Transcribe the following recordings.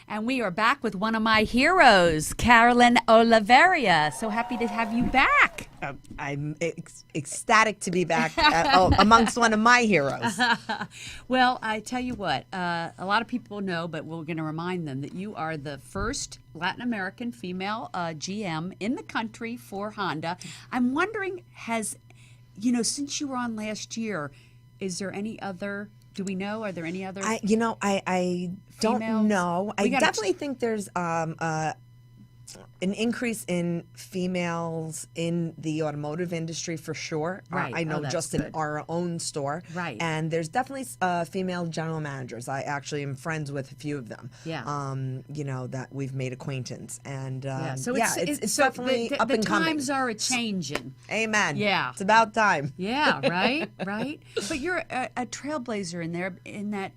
And we are back with one of my heroes, Carolyn Olavarria. So happy to have you back. I'm ecstatic to be back amongst one of my heroes. Well, I tell you what, a lot of people know, but we're going to remind them that you are the first Latin American female GM in the country for Honda. I'm wondering, since you were on last year, is there any other... Do we know? Are there any other? I don't know. I definitely think there's an increase in females in the automotive industry for sure. Right. I know that's just good. in our own store. Right. And there's definitely female general managers. I actually am friends with a few of them. Yeah. That we've made acquaintance. And so it's definitely up and coming. The times are a-changing. Amen. Yeah. It's about time. Yeah, right. But you're a trailblazer in that,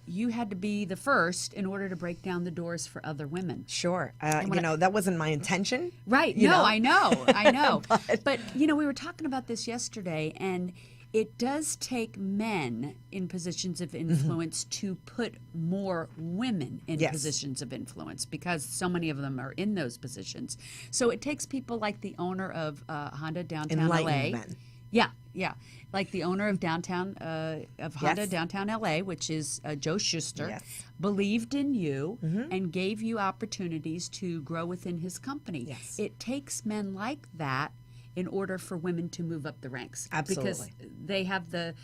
you had to be the first in order to break down the doors for other women. Sure. That wasn't my intention. Right. I know. But, we were talking about this yesterday, and it does take men in positions of influence to put more women in positions of influence because so many of them are in those positions. So it takes people like the owner of Honda Downtown LA. Men. Yeah. Like the owner of Honda Downtown LA, which is Joe Schuster, believed in you and gave you opportunities to grow within his company. Yes. It takes men like that in order for women to move up the ranks. Absolutely. Because they have the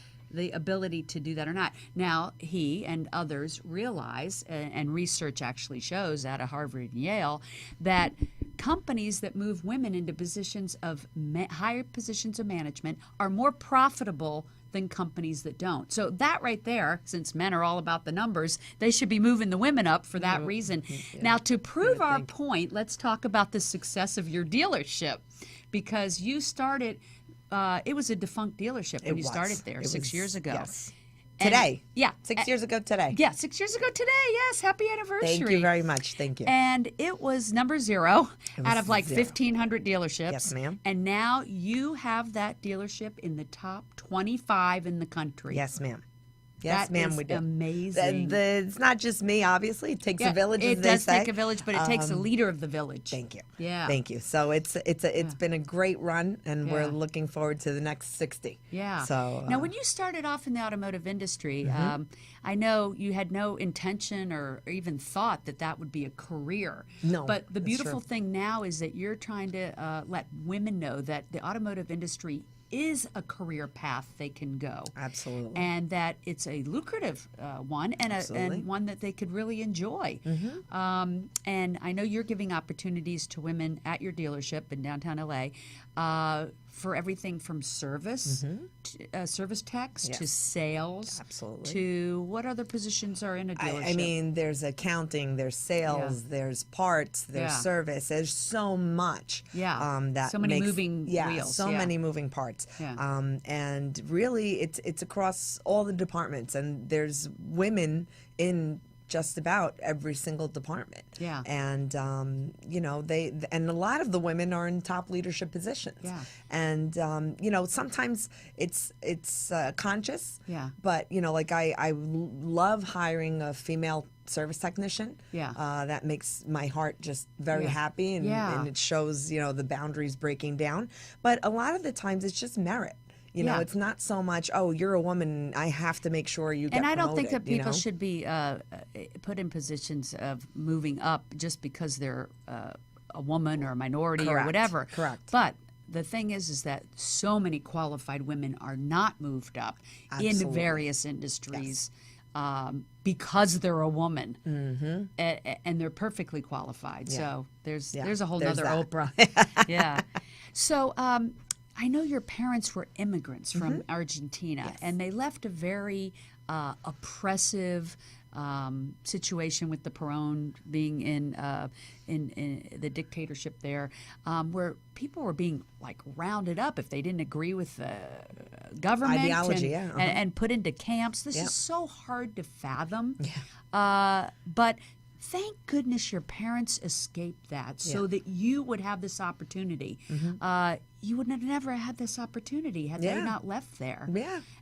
ability to do that or not. Now, he and others realize, and research actually shows out of Harvard and Yale, that companies that move women into positions of higher positions of management are more profitable than companies that don't. So that right there, since men are all about the numbers, they should be moving the women up for that reason. Now, to prove our point, let's talk about the success of your dealership, because you started... it was a defunct delership when you started there 6 years ago. Yes. Today. Yeah. 6 years ago today. Yeah, 6 years ago today. Yes. Happy anniversary. Thank you very much. Thank you. And it was number 0 out of like 1,500 dealerships. Yes, ma'am. And now you have that dealership in the top 25 in the country. Yes, ma'am. Yes, ma'am, we do. Amazing. It's not just me, obviously. It takes a village, as it they does say. take a village, but it takes a leader of the village. Thank you. Yeah. Thank you. So it's been a great run, and we're looking forward to the next 60. Yeah. So now, when you started off in the automotive industry, I know you had no intention or even thought that would be a career. No. But the beautiful thing now is that you're trying to let women know that the automotive industry is a career path they can go. Absolutely. And that it's a lucrative one and one that they could really enjoy. And I know you're giving opportunities to women at your dealership in downtown LA for everything from service, service techs, to sales, to what other positions are in a dealership? I mean, there's accounting, there's sales, there's parts, there's service. There's so much. That so many moving wheels. So many moving parts. And really, it's across all the departments, and there's women in just about every single department. And and a lot of the women are in top leadership positions. And sometimes it's conscious. But I love hiring a female service technician. That makes my heart just very happy, and it shows the boundaries breaking down. But a lot of the times it's just merit. It's not so much, oh, you're a woman, I have to make sure you get promoted. And I don't think that people should be put in positions of moving up just because they're a woman or a minority or whatever. Correct. But the thing is that so many qualified women are not moved up in various industries. Because they're a woman, and they're perfectly qualified. So there's a whole nother Oprah. So I know your parents were immigrants from Argentina, and they left a very oppressive situation with the Perón being in the dictatorship there, where people were being rounded up if they didn't agree with the government, ideology, and put into camps. This is so hard to fathom, but thank goodness your parents escaped that so that you would have this opportunity. You would have never had this opportunity had they not left there.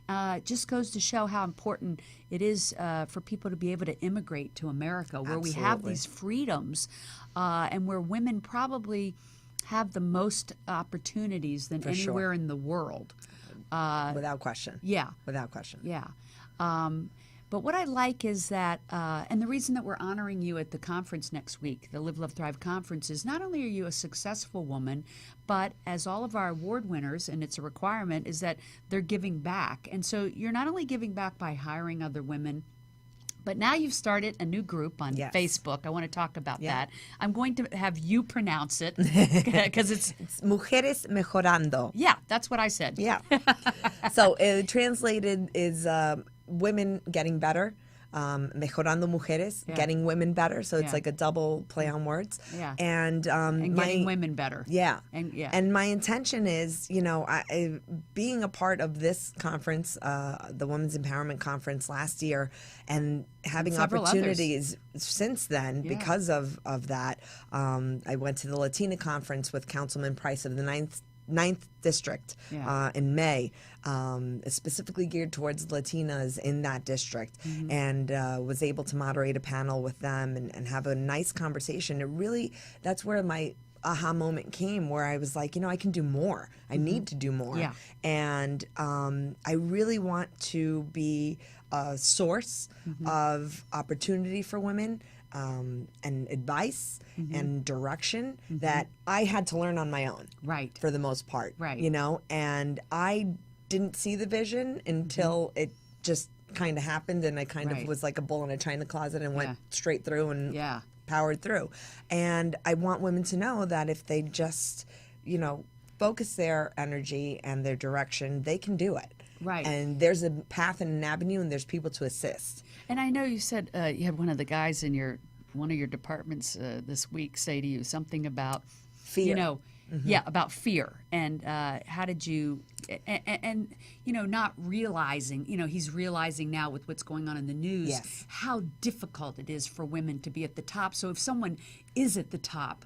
It just goes to show how important it is for people to be able to immigrate to America, where we have these freedoms and where women probably have the most opportunities than anywhere in the world. Without question. Yeah. Without question. Yeah. But what I like is that, and the reason that we're honoring you at the conference next week, the Live, Love, Thrive conference, is not only are you a successful woman, but as all of our award winners, and it's a requirement, is that they're giving back. And so you're not only giving back by hiring other women, but now you've started a new group on Facebook. I want to talk about that. I'm going to have you pronounce it because it's Mujeres Mejorando. Yeah, that's what I said. Yeah. So translated is women getting better. Mejorando mujeres, getting women better. So it's like a double play on words. Yeah. And getting women better. Yeah. And my intention is, you know, being a part of this conference, the Women's Empowerment Conference last year, and having opportunities since then because of that. I went to the Latina conference with Councilman Price of the 9th District in May, specifically geared towards Latinas in that district, and was able to moderate a panel with them and have a nice conversation. It really, that's where my aha moment came, where I was like, you know, I can do more. I need to do more. And I really want to be a source of opportunity for women. And advice and direction that I had to learn on my own, for the most part, you know, and I didn't see the vision until it just kind of happened, and I kind of was like a bull in a china closet and went straight through and powered through. And I want women to know that if they just, you know, focus their energy and their direction, they can do it. And there's a path and an avenue, and there's people to assist. And I know you said you had one of the guys in one of your departments this week say to you something about fear. You know, about fear, and how did you, and you know, not realizing, you know, he's realizing now with what's going on in the news how difficult it is for women to be at the top. So if someone is at the top,